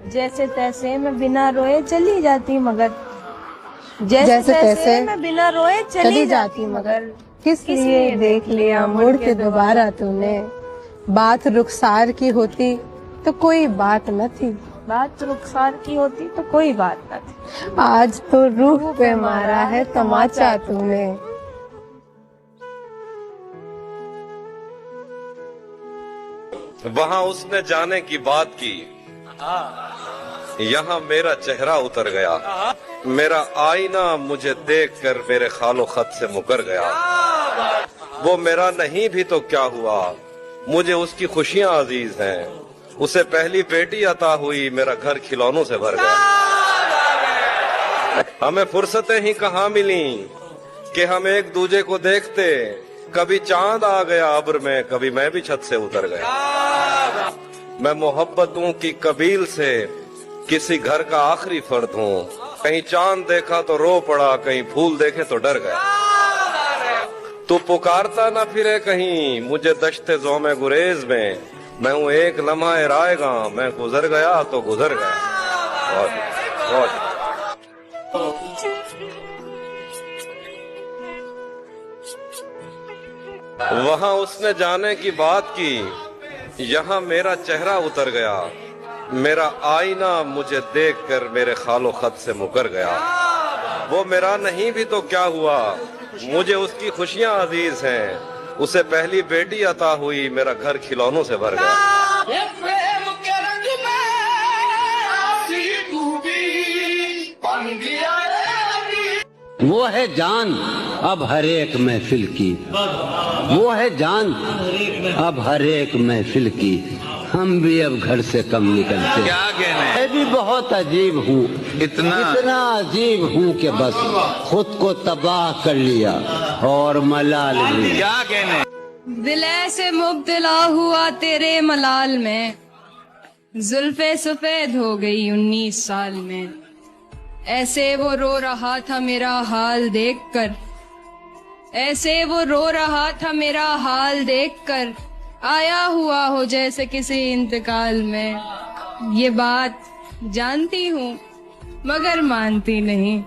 जैसे तैसे मैं बिना रोए चली जाती मगर, जैसे तैसे मैं बिना रोए चली जाती मगर, किस लिए देख लिया मुड़ के दोबारा तूने। बात रुखसार की होती तो कोई बात न थी, बात रुखसार की होती तो कोई बात न थी। आज तो रूह पे मारा है तमाचा तूने। वहाँ उसने जाने की बात की, यहाँ मेरा चेहरा उतर गया। मेरा आईना मुझे देखकर मेरे खालो खत से मुकर गया। वो मेरा नहीं भी तो क्या हुआ, मुझे उसकी खुशियाँ अजीज हैं। उसे पहली बेटी अता हुई, मेरा घर खिलौनों से भर गया। हमें फुर्सतें ही कहाँ मिली कि हम एक दूजे को देखते। कभी चांद आ गया अब्र में, कभी मैं भी छत से उतर गया। मैं मोहब्बतों की कबील से किसी घर का आखिरी फर्द हूँ। कहीं चांद देखा तो रो पड़ा, कहीं फूल देखे तो डर गया। तू पुकारता ना फिरे कहीं मुझे दश्ते ज़ौमे गुरेज में। मैं हूँ एक लम्हा रायगा, मैं गुजर गया तो गुजर गया। बहुत वहाँ उसने जाने की बात की, यहाँ मेरा चेहरा उतर गया। मेरा आईना मुझे देखकर मेरे खालो खत से मुकर गया। वो मेरा नहीं भी तो क्या हुआ, मुझे उसकी खुशियाँ अजीज हैं। उसे पहली बेटी अता हुई, मेरा घर खिलौनों से भर गया। वो है जान अब हर एक महफिल की, वो है जान अब हर एक महफिल की। हम भी अब घर से कम निकलते। क्या कहने, मैं भी बहुत अजीब हूँ, इतना अजीब हूँ कि बस खुद को तबाह कर लिया और मलाल भी। क्या कहने। दिल ऐसे मुब्तला हुआ तेरे मलाल में, जुल्फे सफेद हो गई 19 साल में। ऐसे वो रो रहा था मेरा हाल देखकर, ऐसे वो रो रहा था मेरा हाल देखकर। आया हुआ हो जैसे किसी इंतकाल में। ये बात जानती हूँ मगर मानती नहीं,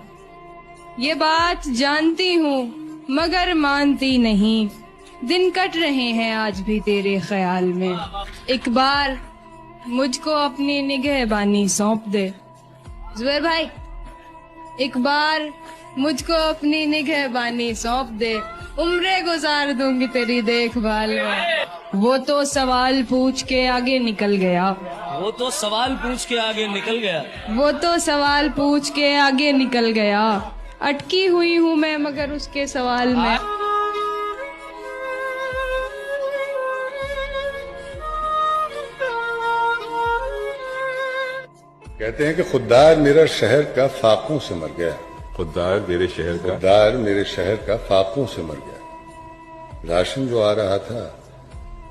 ये बात जानती हूँ मगर मानती नहीं। दिन कट रहे हैं आज भी तेरे ख्याल में। एक बार मुझको अपनी निगहबानी सौंप दे जुबैर भाई, एक बार मुझको अपनी निगहबानी सौंप दे। उम्रें गुजार दूंगी तेरी देखभाल में। वो तो सवाल पूछ के आगे निकल गया, वो तो सवाल पूछ के आगे निकल गया, वो तो सवाल पूछ के आगे निकल गया। अटकी हुई हूँ मैं मगर उसके सवाल में। कहते हैं कि खुददार मेरा शहर का फाकों से मर गया। खुददार मेरे शहर का, खुददार मेरे शहर का फाकों से मर गया। राशन जो आ रहा था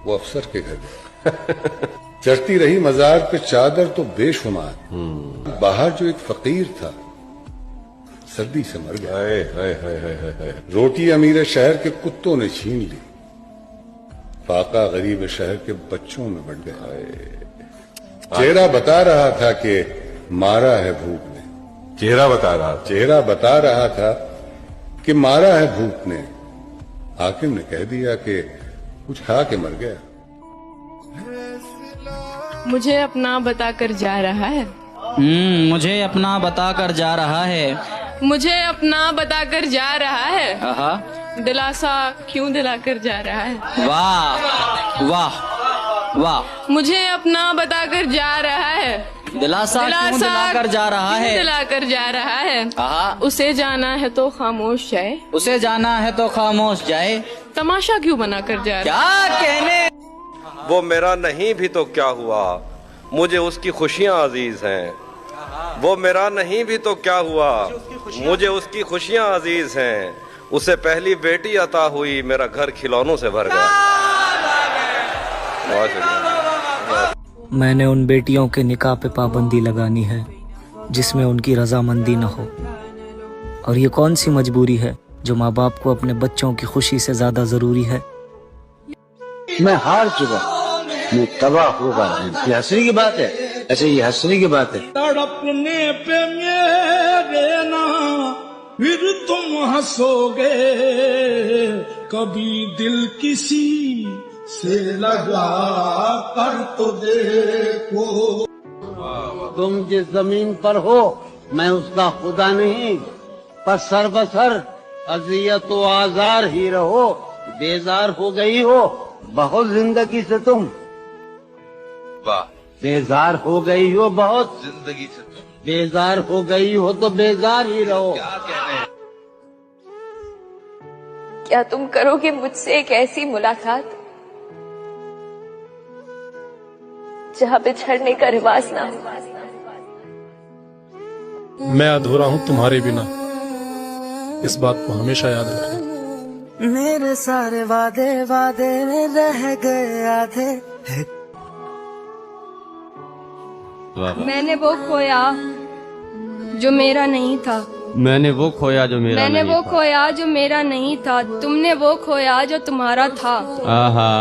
वो अफसर के घर गया। चढ़ती रही मजार पे चादर तो बेशुमार। बाहर जो एक फकीर था सर्दी से मर गया। हाय हाय हाय हाय हाय। रोटी अमीर शहर के कुत्तों ने छीन ली, फाका गरीब शहर के बच्चों में बढ़ गया। चेहरा बता रहा था कि मारा है भूख ने। चेहरा बता रहा था कि मारा है भूख ने। हाकिम ने कह दिया कि कुछ खा के मर गया। मुझे अपना बताकर जा रहा है, मुझे अपना बताकर जा रहा है, मुझे अपना बताकर जा रहा है। दिलासा क्यों दिलाकर जा रहा है। वाह वाह वाह। मुझे अपना बताकर जा रहा है, दिलासा क्यों दिलाकर जा रहा है, दिलाकर जा रहा है। उसे जाना है तो खामोश जाए, उसे जाना है तो खामोश जाए। तमाशा क्यों बनाकर जा रहा है। क्या कहने। वो मेरा नहीं भी तो क्या हुआ, मुझे उसकी खुशियाँ अजीज हैं। वो मेरा नहीं भी तो क्या हुआ, मुझे उसकी खुशियाँ अजीज हैं। उसे पहली बेटी अता हुई, मेरा घर खिलौनों से भर गया। मैंने उन बेटियों के निकाह पे पाबंदी लगानी है जिसमें उनकी रजामंदी न हो। और ये कौन सी मजबूरी है जो माँ बाप को अपने बच्चों की खुशी से ज्यादा जरूरी है। मैं हार चुका, मैं तबाह हो गया। हंसने की बात है। अच्छा ये हंसने की बात है। तड़पने पे मेरे ना फिर तुम हंसोगे, कभी दिल किसी से लगा कर तो देखो। तुम जिस जमीन पर हो मैं उसका खुदा नहीं, पर सरबसर अजियत तो आजार ही रहो। बेजार हो गई हो बहुत जिंदगी से तुम, वाह, बेजार हो गई हो बहुत जिंदगी से तुम। बेजार हो गई हो तो बेजार ही रहो। क्या कह रहे हैं? क्या तुम करोगे मुझसे एक ऐसी मुलाकात जहाँ बिछड़ने का रिवाज ना हो। मैं अधूरा हूँ तुम्हारे बिना, इस बात को हमेशा याद रखना। मेरे सारे वादे वादे रह गए आधे। मैंने वो खोया जो मेरा नहीं था, मैंने वो खोया जो मेरा मैंने नहीं वो खोया जो मेरा नहीं था, तुमने वो खोया जो तुम्हारा था। आहा,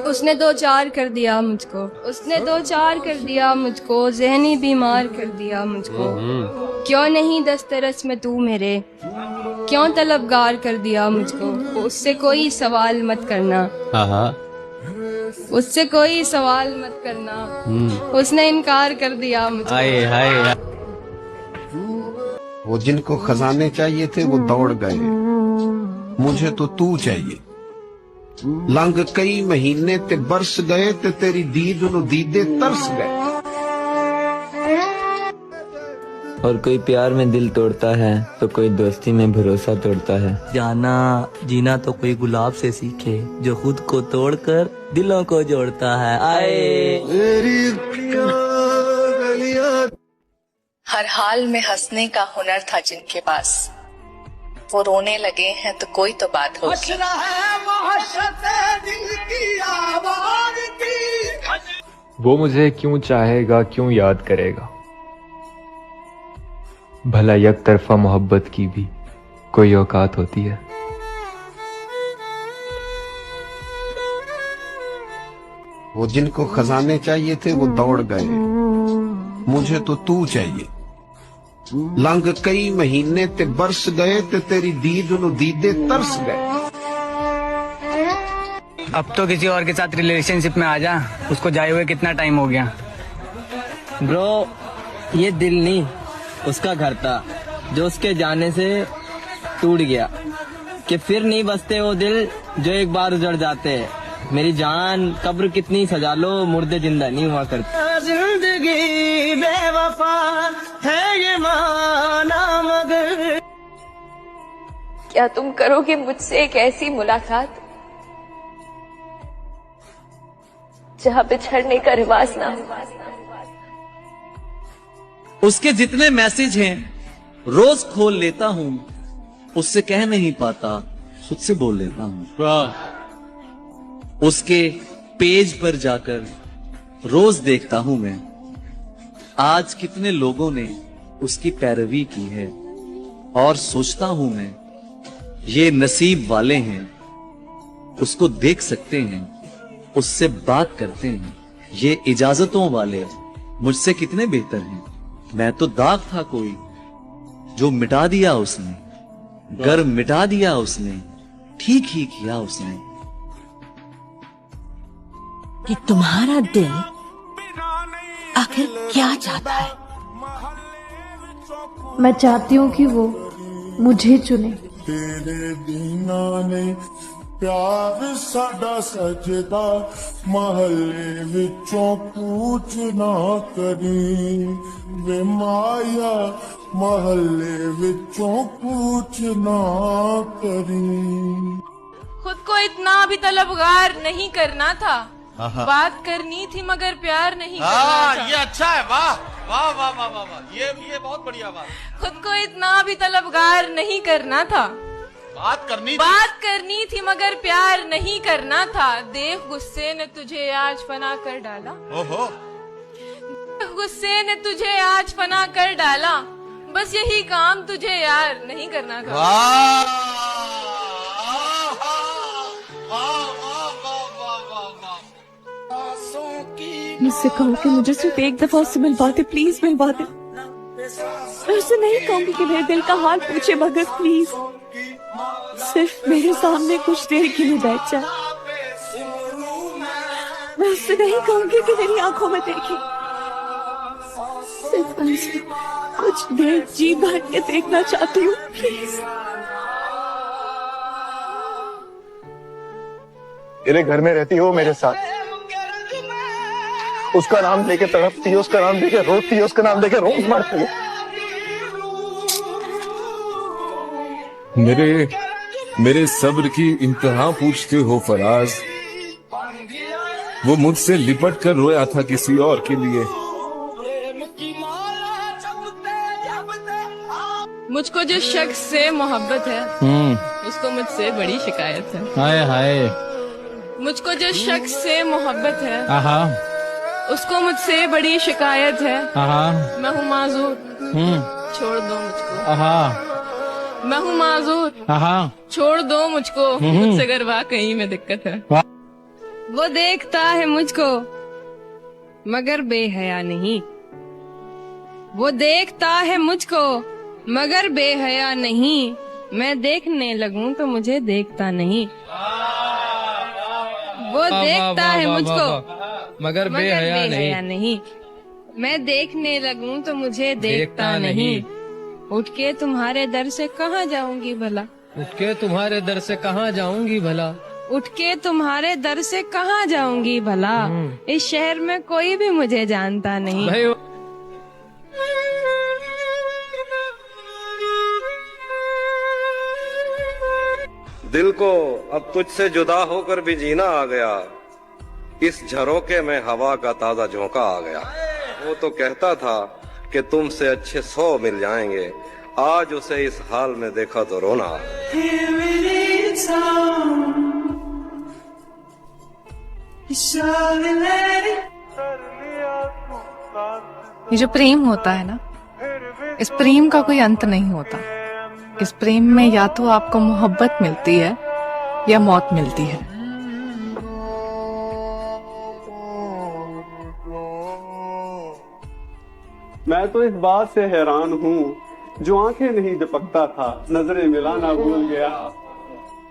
उसने दो चार कर दिया मुझको, उसने दो चार कर दिया मुझको, जहनी बीमार कर दिया मुझको। क्यों नहीं दस्तरस में तू मेरे, क्यों तलबगार कर दिया मुझको। उससे कोई सवाल मत करना, आहा, उससे कोई सवाल मत करना, उसने इनकार कर दिया मुझको। हाय हाय। वो जिनको खजाने चाहिए थे वो दौड़ गए, मुझे तो तू चाहिए। लंघ कई महीने ते बरस गए ते तेरी दीद नु दीदे तरस गए। और कोई प्यार में दिल तोड़ता है तो कोई दोस्ती में भरोसा तोड़ता है। जाना जीना तो कोई गुलाब से सीखे जो खुद को तोड़कर दिलों को जोड़ता है। आए हर हाल में हंसने का हुनर था जिनके पास, वो रोने लगे हैं तो कोई तो बात होगी। वो मुझे क्यों चाहेगा, क्यों याद करेगा। भला एक तरफा मोहब्बत की भी कोई औकात होती है। वो जिनको खजाने चाहिए थे वो दौड़ गए, मुझे तो तू चाहिए। लंघ कई महीने ते बरस गए ते तेरी दीद नु दीदे तरस गए। अब तो किसी और के साथ रिलेशनशिप में आ जा, उसको जाए हुए कितना टाइम हो गया। ब्रो ये दिल नहीं उसका घर था जो उसके जाने से टूट गया, कि फिर नहीं बसते वो दिल जो एक बार उजड़ जाते हैं। मेरी जान कब्र कितनी सजा लो मुर्दे जिंदा नहीं हुआ करते। जिंदगी बेवफा है ये माना मगर। क्या तुम करोगे मुझसे एक ऐसी मुलाकात जहाँ बिछड़ने का रिवाज ना हो। उसके जितने मैसेज हैं रोज खोल लेता हूँ, उससे कह नहीं पाता खुद से बोल लेता हूँ। उसके पेज पर जाकर रोज देखता हूँ मैं आज कितने लोगों ने उसकी पैरवी की है, और सोचता हूँ मैं ये नसीब वाले हैं, उसको देख सकते हैं, उससे बात करते हैं। ये इजाजतों वाले मुझसे कितने बेहतर हैं। मैं तो दाग था कोई जो मिटा दिया उसने, गर मिटा दिया उसने, ठीक ही किया उसने। कि तुम्हारा दिल आखिर क्या चाहता है। मैं चाहती हूँ कि वो मुझे चुने। तेरे बिना ने प्यार साडा सजदा, महल्ले विचों कूच ना करी वे माया, महल्ले विचों कूच ना करी। खुद को इतना भी तलबगार नहीं करना था, बात करनी थी मगर प्यार नहीं करना था। ये अच्छा है, वाह वाह वाह वाह वाह वाह, ये बहुत बढ़िया बात। खुद को इतना भी तलबगार नहीं करना था, बात करनी थी मगर प्यार नहीं करना था। देख गुस्से ने तुझे आज फना कर डाला, ओहो, गुस्से ने तुझे आज फना कर डाला, बस यही काम तुझे यार नहीं करना था। उससे कहो कि मुझे सिर्फ एक दफा उससे मिलवा दे, प्लीज मिलवा दे। मैं उससे नहीं कहूंगी कि मेरे दिल का हाल पूछे, मगर प्लीज सिर्फ मेरे सामने कुछ देर के लिए बैठ जाए। मैं उससे नहीं कहूंगी कि मेरी आंखों में देखे, सिर्फ उनसे कुछ देर जी भर के देखना चाहती हूँ, प्लीज। तेरे घर में रहती हो मेरे साथ, उसका नाम लेके तड़पती है, उसका नाम लेके रोती है, उसका नाम लेके रोज मरती है। मेरे सब्र की इंतहा पूछते हो फराज। वो मुझसे लिपट कर रोया था किसी और के लिए। मुझको जिस शख्स से मोहब्बत है उसको मुझसे बड़ी शिकायत है। हाय हाय। मुझको जिस शख्स से मोहब्बत है आहा उसको मुझसे बड़ी शिकायत है। आहा मैं हूँ माजूर, छोड़ दो मुझको। आहा मैं हूँ माजूर, आहा छोड़ दो मुझको। मुझसे अगर वाकई में दिक्कत है। वो देखता है मुझको मगर बेहया नहीं, वो देखता है मुझको मगर बेहया नहीं। मैं देखने लगूं तो मुझे देखता नहीं। वो देखता है मुझको मगर बेहया नहीं। मैं देखने लगूं तो मुझे देखता नहीं। उठ के तुम्हारे दर से कहाँ जाऊंगी भला, उठ के तुम्हारे दर से कहाँ जाऊंगी भला, उठ के तुम्हारे दर से कहाँ जाऊंगी भला। इस शहर में कोई भी मुझे जानता नहीं। दिल को अब तुझसे जुदा होकर भी जीना आ गया। इस झरोके में हवा का ताजा झोंका आ गया। वो तो कहता था कि तुमसे अच्छे 100 मिल जाएंगे, आज उसे इस हाल में देखा तो रोना आ ये जो प्रेम होता है ना, इस प्रेम का कोई अंत नहीं होता। इस प्रेम में या तो आपको मोहब्बत मिलती है या मौत मिलती है। मैं तो इस बात से हैरान हूँ, जो आंखें नहीं झपकता था नजरें मिलाना भूल गया।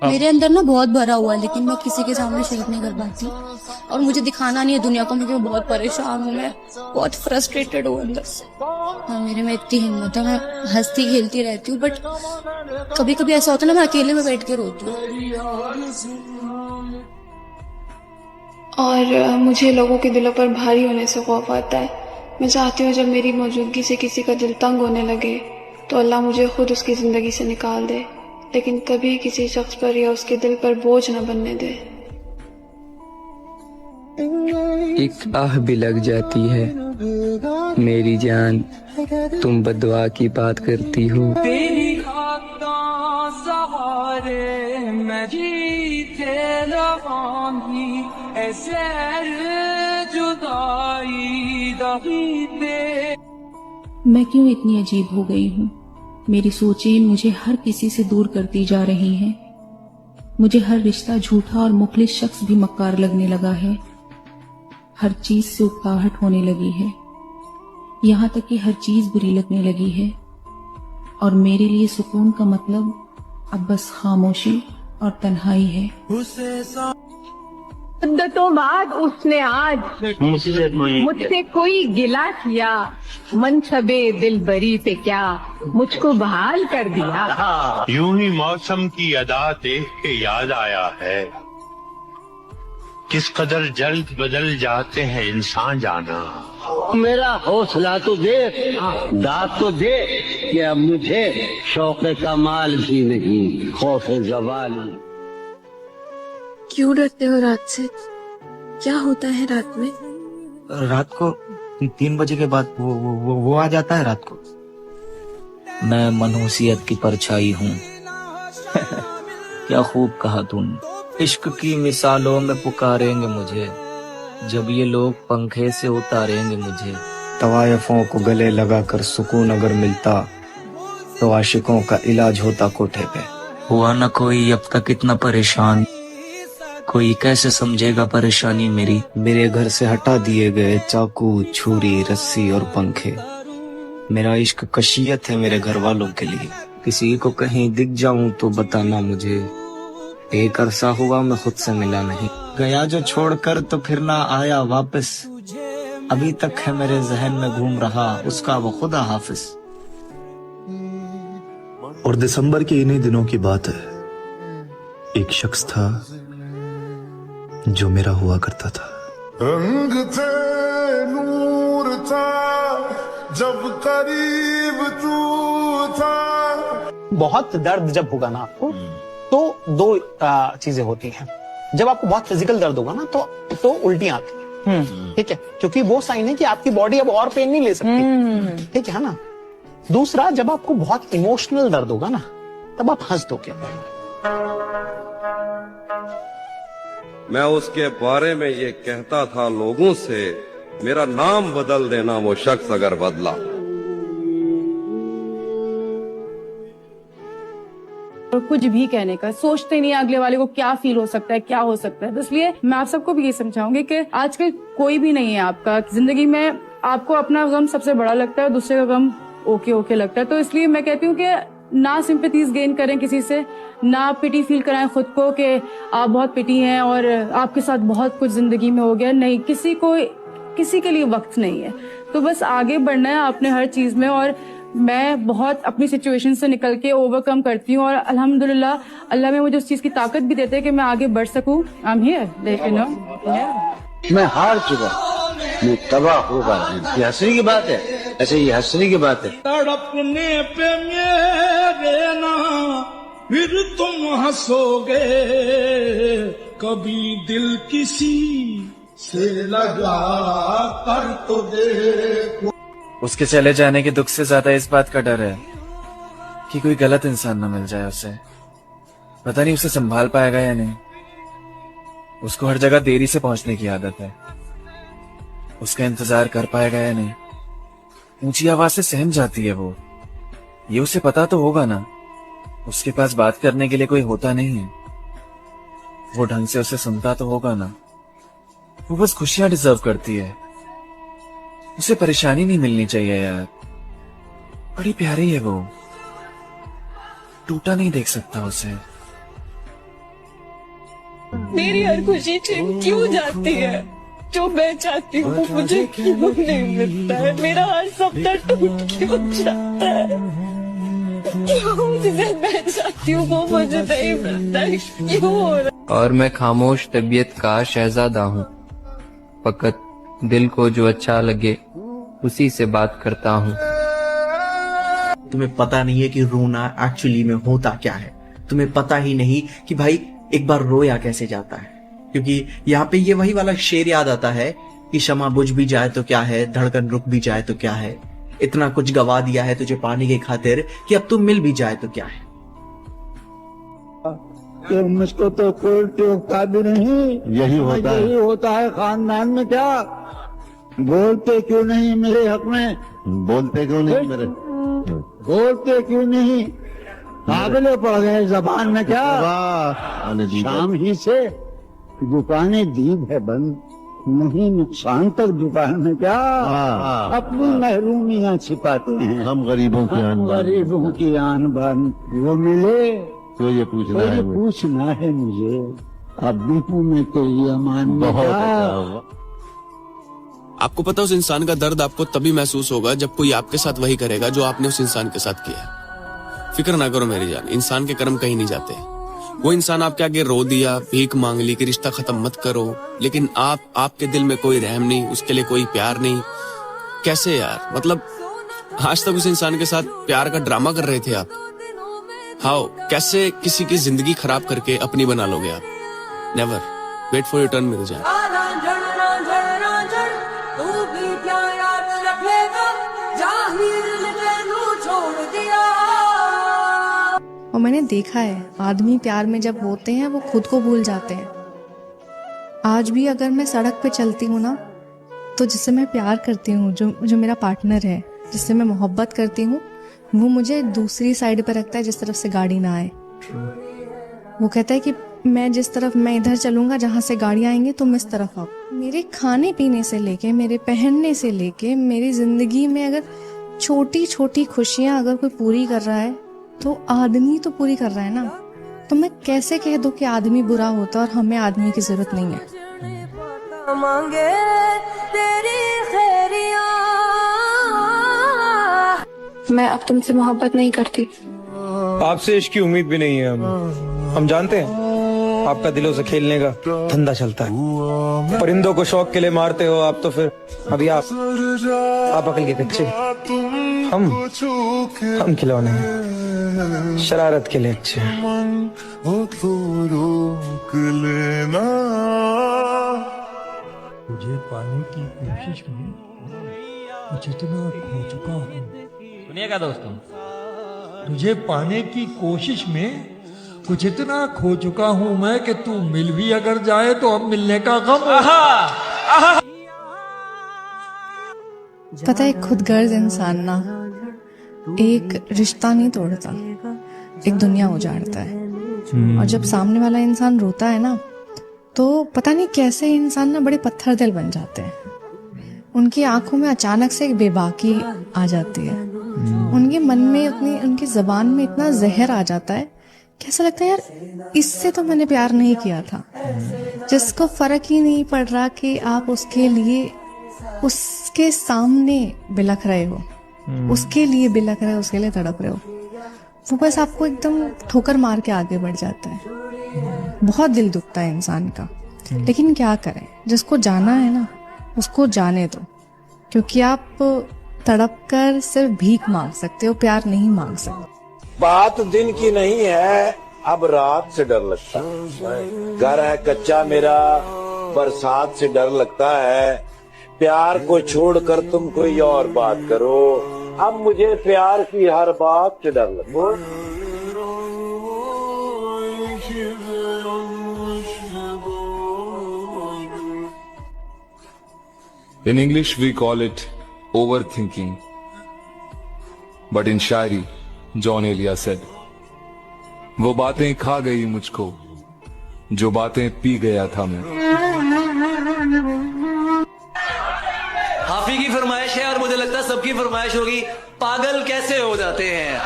मेरे अंदर ना बहुत भरा हुआ है, लेकिन मैं किसी के सामने शेयर नहीं कर पाती और मुझे दिखाना नहीं है दुनिया को, क्योंकि मैं बहुत परेशान हूँ, मैं बहुत फ्रस्ट्रेटेड हूँ अंदर से। हाँ, मेरे में इतनी हिम्मत है, मैं हंसती खेलती रहती हूँ, बट कभी कभी ऐसा होता है ना, मैं अकेले में बैठ के रोती हूँ। और मुझे लोगों के दिलों पर भारी होने से खौफ आता है। मैं चाहती हूँ जब मेरी मौजूदगी से किसी का दिल तंग होने लगे तो अल्लाह मुझे खुद उसकी जिंदगी से निकाल दे, लेकिन कभी किसी शख्स पर या उसके दिल पर बोझ न बनने दे। एक आह भी लग जाती है मेरी जान, तुम बददुआ की बात करती हो। तेरी सहारे मैं जीते रवानी, ऐसे जुदाई दे। मैं क्यों इतनी अजीब हो गई हूँ? मेरी सोचें मुझे हर किसी से दूर करती जा रही हैं। मुझे हर रिश्ता झूठा और मुखलिस शख्स भी मक्कार लगने लगा है। हर चीज से उकताहट होने लगी है, यहाँ तक कि हर चीज बुरी लगने लगी है। और मेरे लिए सुकून का मतलब अब बस खामोशी और तन्हाई है। मुद्दतों बाद उसने आज मुझसे कोई गिला किया, मनसबे दिलबरी पे क्या मुझको बहाल कर दिया। यूं ही मौसम की अदा देख के याद आया है, किस कदर जल्द बदल जाते हैं इंसान जाना। मेरा हौसला तो देख, दाद तो दे कि अब मुझे शौक कमाल भी नहीं, खौफ जवाल। क्यों डरते हो रात से? क्या होता है रात में? रात को 3 बजे के बाद वो आ जाता है रात को। मैं मनहूसियत की परछाई हूँ। क्या खूब कहा तुमने। इश्क की मिसालों में पुकारेंगे मुझे, जब ये लोग पंखे से उतारेंगे मुझे। तवायफों को गले लगाकर सुकून अगर मिलता तो आशिकों का इलाज होता कोठे पे। हुआ न कोई अब तक इतना परेशान, कोई कैसे समझेगा परेशानी मेरी। मेरे घर से हटा दिए गए चाकू, छुरी, रस्सी और पंखे। मेरा इश्क कशियत है मेरे घर वालों के लिए। किसी को कहीं दिख जाऊं तो बताना मुझे। एक अरसा हुआ मैं खुद से मिला नहीं। गया जो छोड़कर तो फिर ना आया वापस। अभी तक है मेरे जहन में घूम रहा उसका वो खुदा हाफिज। और दिसंबर के इन्हीं दिनों की बात है। एक शख्स था जो मेरा हुआ करता था। रंग थे, नूर था, जब करीब तू था। बहुत दर्द जब होगा ना आपको तो दो चीजें होती हैं। जब आपको बहुत फिजिकल दर्द होगा ना तो उल्टियां आती हैं, ठीक है, क्योंकि वो साइन है कि आपकी बॉडी अब और पेन नहीं ले सकती, ठीक है ना। दूसरा, जब आपको बहुत इमोशनल दर्द होगा ना तब आप हंस दोगे। मैं उसके बारे में ये कहता था लोगों से, मेरा नाम बदल देना वो शख्स अगर बदला। और कुछ भी कहने का सोचते नहीं अगले वाले को क्या फील हो सकता है, क्या हो सकता है। तो इसलिए मैं आप सबको भी ये समझाऊंगी कि आजकल कोई भी नहीं है आपका जिंदगी में। आपको अपना गम सबसे बड़ा लगता है, दूसरे का गम ओके लगता है। तो इसलिए मैं कहती हूँ कि ना सिंपैथीज गेन करें किसी से, ना पिटी फील कराएं खुद को कि आप बहुत पिटी हैं और आपके साथ बहुत कुछ जिंदगी में हो गया। नहीं, किसी के लिए वक्त नहीं है। तो बस आगे बढ़ना है आपने हर चीज में। और मैं बहुत अपनी सिचुएशन से निकल के ओवरकम करती हूँ और अल्हम्दुलिल्लाह अल्लाह में मुझे उस चीज की ताकत भी देते हैं कि मैं आगे बढ़ सकूँ। I am here, you know. मैं हार चुका, मैं तबाह हो गया। ये हंसने की बात है, ऐसे ये हंसने की बात है। तड़पने पे मेरे ना फिर तुम हंसोगे, कभी दिल किसी से लगा कर तो देखो। उसके चले जाने के दुख से ज्यादा इस बात का डर है कि कोई गलत इंसान ना मिल जाए उसे। पता नहीं उसे संभाल पाएगा या नहीं। उसको हर जगह देरी से पहुंचने की आदत है। उसका इंतजार कर पाएगा या नहीं। ऊंची आवाज से सहम जाती है वो। ये उसे पता तो होगा ना, उसके पास बात करने के लिए कोई होता नहीं है। वो ढंग से उसे सुनता तो होगा ना। वो बस खुशियां डिजर्व करती है। उसे परेशानी नहीं मिलनी चाहिए यार। बड़ी प्यारी है वो, टूटा नहीं देख सकता उसे। मेरी हर खुशी छिन क्यों जाती है? जो मैं चाहती हूँ वो मुझे क्यों नहीं मिलता है? मेरा हर सपना टूट क्यों जाता है? क्यों जिसे मैं चाहती हूँ वो मुझे नहीं मिलता है? क्यों हो रहा? और मैं खामोश तबीयत का शहजादा हूँ। फकत दिल को जो अच्छा लगे उसी से बात करता हूँ। तुम्हें पता नहीं है कि रोना एक्चुअली में होता क्या है। तुम्हें पता ही नहीं कि भाई एक बार रोया कैसे जाता है। क्योंकि यहाँ पे ये वही वाला शेर याद आता है कि शमा बुझ भी जाए तो क्या है, धड़कन रुक भी जाए तो क्या है। इतना कुछ गवा दिया है तुझे पाने की खातिर कि अब तुम मिल भी जाए तो क्या है। कि मुझको तो कोई टोकता भी नहीं। यही होता है खानदान में। क्या बोलते क्यों नहीं मेरे हक में? बोलते क्यों नहीं मेरे? बोलते क्यों नहीं? काबिले पड़ गए जबान में। क्या शाम ही से दुकानें दीद है बंद, नहीं नुकसान तक दुकान में। क्या अपनी महरूमियाँ छिपाते हैं हम गरीबों की आन बान। वो मिले तो ये पूछना है मुझे, अब भी हूँ मैं तेरी अमान में। आपको पता उस इंसान का दर्द आपको तभी महसूस होगा जब कोई आपके साथ वही करेगा जो आपने उस इंसान के साथ किया। फिक्र ना करो मेरी जान, इंसान के कर्म कहीं नहीं जाते। वो इंसान आपके आगे रो दिया, भीख मांग ली कि रिश्ता खत्म मत करो, लेकिन आपके दिल में कोई रहम नहीं, उसके लिए कोई प्यार नहीं। कैसे यार? मतलब आज तक उस इंसान के साथ प्यार का ड्रामा कर रहे थे आप। हाउ? कैसे किसी की जिंदगी खराब करके अपनी बना लोगे आप? Never. Wait for your turn मेरी जान। और मैंने देखा है आदमी प्यार में जब होते हैं वो खुद को भूल जाते हैं। आज भी अगर मैं सड़क पे चलती हूँ ना, तो जिससे मैं प्यार करती हूँ, जो मेरा पार्टनर है, जिससे मैं मोहब्बत करती हूँ, वो मुझे दूसरी साइड पर रखता है जिस तरफ से गाड़ी ना आए। वो कहता है कि मैं जिस तरफ मैं इधर चलूंगा जहाँ से गाड़ियाँ आएंगी तुम इस तरफ आओ। मेरे खाने पीने से लेके मेरे पहनने से लेके मेरी जिंदगी में अगर छोटी छोटी खुशियाँ अगर कोई पूरी कर रहा है तो आदमी तो पूरी कर रहा है ना। तो मैं कैसे कह दूं कि आदमी बुरा होता और हमें आदमी की जरूरत नहीं है। मांगे तेरी खैरिया। मैं अब तुमसे मोहब्बत नहीं करती। आपसे इश्क की उम्मीद भी नहीं है हम जानते हैं आपका दिलों से खेलने का धंधा चलता है। परिंदों को शौक के लिए मारते हो आप, तो फिर अभी आप अकल के कच्चे, हम खिलौने हैं, शरारत के लिए अच्छे। रोक लेना। तुझे पाने की कोशिश में जितना खो चुका हूँ। सुनिएगा दोस्तों, तुझे पाने की कोशिश में कुछ इतना खो चुका हूँ मैं कि तू मिल भी अगर जाए तो अब मिलने का गम। पता है खुदगर्ज इंसान ना एक रिश्ता नहीं तोड़ता, एक दुनिया उजाड़ता है। और जब सामने वाला इंसान रोता है ना तो पता नहीं कैसे इंसान ना बड़े पत्थर दिल बन जाते हैं। उनकी आंखों में अचानक से एक बेबाकी आ जाती है, उनके मन में उनकी जबान में इतना जहर आ जाता है कि ऐसा लगता है यार इससे तो मैंने प्यार नहीं किया था। जिसको फर्क ही नहीं पड़ रहा कि आप उसके लिए उसके सामने बिलख रहे हो, उसके लिए बिलख रहे हो, उसके लिए तड़प रहे हो, वो बस आपको एकदम ठोकर मार के आगे बढ़ जाता है। बहुत दिल दुखता है इंसान का, लेकिन क्या करें, जिसको जाना है ना उसको जाने दो, क्योंकि आप तड़प कर सिर्फ भीख मांग सकते हो, प्यार नहीं मांग सकते। बात दिन की नहीं है, अब रात से डर लगता है। घर है कच्चा मेरा, बरसात से डर लगता है। प्यार को छोड़कर तुम कोई और बात करो, अब मुझे प्यार की हर बात से डर लगता है। In English we call it overthinking, but in shayari Jaun Elia said, वो बातें खा गई मुझको जो बातें पी गया था मैं। हाफी की फरमाइश है और मुझे लगता है सबकी फरमाइश होगी, पागल कैसे हो जाते हैं।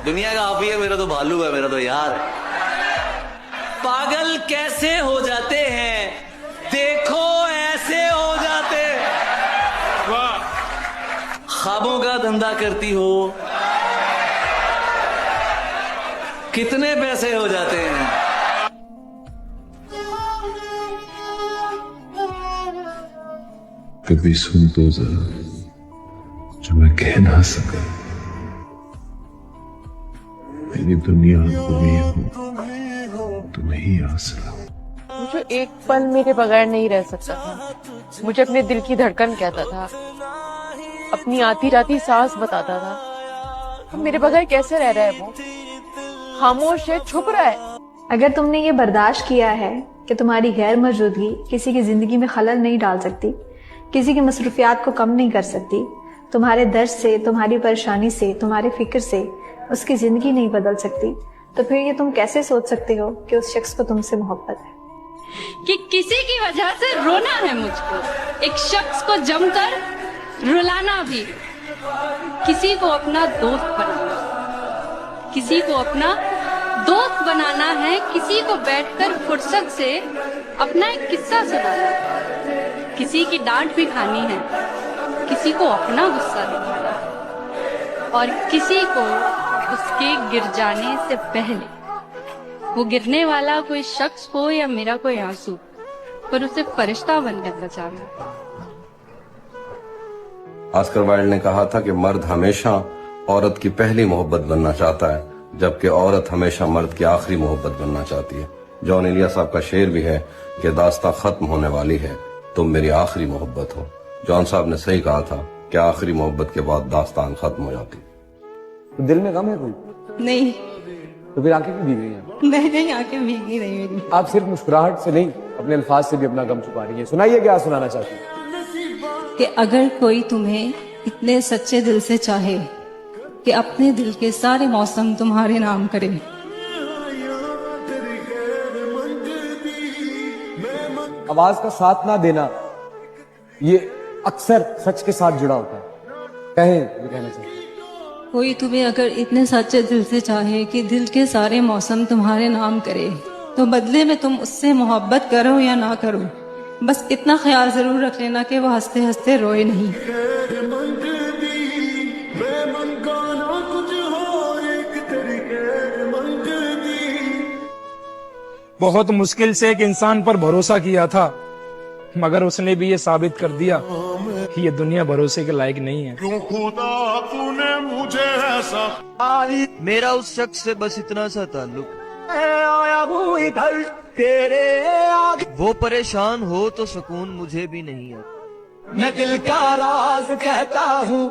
दुनिया का हाफी है, मेरा तो भालू है, मेरा तो यार है। पागल कैसे हो जाते हैं, देखो ऐसे हो जाते। ख्वाबों का धंधा करती हो, कितने पैसे हो जाते हैं। कभी सुन तो जरा जो मैं कह ना सका, मेरी दुनिया तुम्ही हो, तुम ही आसरा। मुझे एक पल मेरे बगैर नहीं रह सकता था। मुझे अपने दिल की धड़कन कहता था, अपनी आती जाती सांस बताता था। अब मेरे बगैर कैसे रह रहा है वो, खामोश है, छुप रहा है। अगर तुमने ये बर्दाश्त किया है कि तुम्हारी गैर मौजूदगी किसी की जिंदगी में खलल नहीं डाल सकती, किसी की मसरूफियात को कम नहीं कर सकती, तुम्हारे दर्द से, तुम्हारी परेशानी से, तुम्हारी फिक्र से उसकी जिंदगी नहीं बदल सकती, तो फिर ये तुम कैसे सोच सकते हो कि उस शख्स को तुमसे मोहब्बत है। कि किसी की वजह से रोना है मुझको, एक शख्स को जमकर रुलाना भी, किसी को अपना दोस्त बनाना, किसी को अपना दोस्त बनाना है, किसी को बैठकर फुर्सत से अपना एक किस्सा सुनाना, किसी की डांट भी खानी है, किसी को अपना गुस्सा दिखाना, और किसी को उसके गिर जाने से पहले, वो गिरने वाला कोई शख्स हो या मेरा कोई आंसू, पर उसे फरिश्ता बनकर बचाना। ऑस्कर वाइल्ड ने कहा था कि मर्द हमेशा औरत की पहली मोहब्बत बनना चाहता है, जबकि औरत हमेशा मर्द की आखिरी मोहब्बत बनना चाहती है। जॉन एलिया साहब का शेर भी है कि दास्तां खत्म होने वाली है, तुम मेरी आखिरी मोहब्बत हो। जॉन साहब ने सही कहा था कि आखिरी मोहब्बत के बाद दास्तान खत्म हो जाती। तो दिल में गम है कोई? नहीं। तो फिर आंखें क्यों भीग रही हैं? नहीं, आंखें भीगी नहीं मेरी। आप सिर्फ मुस्कुराहट से नहीं, अपने अल्फाज से भी अपना गम छुपा रही है। सुनाइए क्या सुनाना चाहती हैं? कि अगर कोई तुम्हें इतने सच्चे दिल से चाहे कि अपने दिल के सारे मौसम तुम्हारे नाम करे। आवाज का साथ ना देना ये अक्सर सच के साथ जुड़ा होता है। कहें जो कहना चाहिए। कोई तुम्हें अगर इतने सच्चे दिल से चाहे कि दिल के सारे मौसम तुम्हारे नाम करे, तो बदले में तुम उससे मोहब्बत करो या ना करो, बस इतना ख्याल जरूर रख लेना कि वो हंसते हंसते रोए नहीं। बहुत मुश्किल से एक इंसान पर भरोसा किया था, मगर उसने भी ये साबित कर दिया कि ये दुनिया भरोसे के लायक नहीं है। क्यों खुदा तूने मुझे ऐसा मेरा उस शख्स से बस इतना सा ताल्लुक, आया हूँ इधर तेरे आगे, वो परेशान हो तो सुकून मुझे भी नहीं आता। मैं दिल का राज कहता हूँ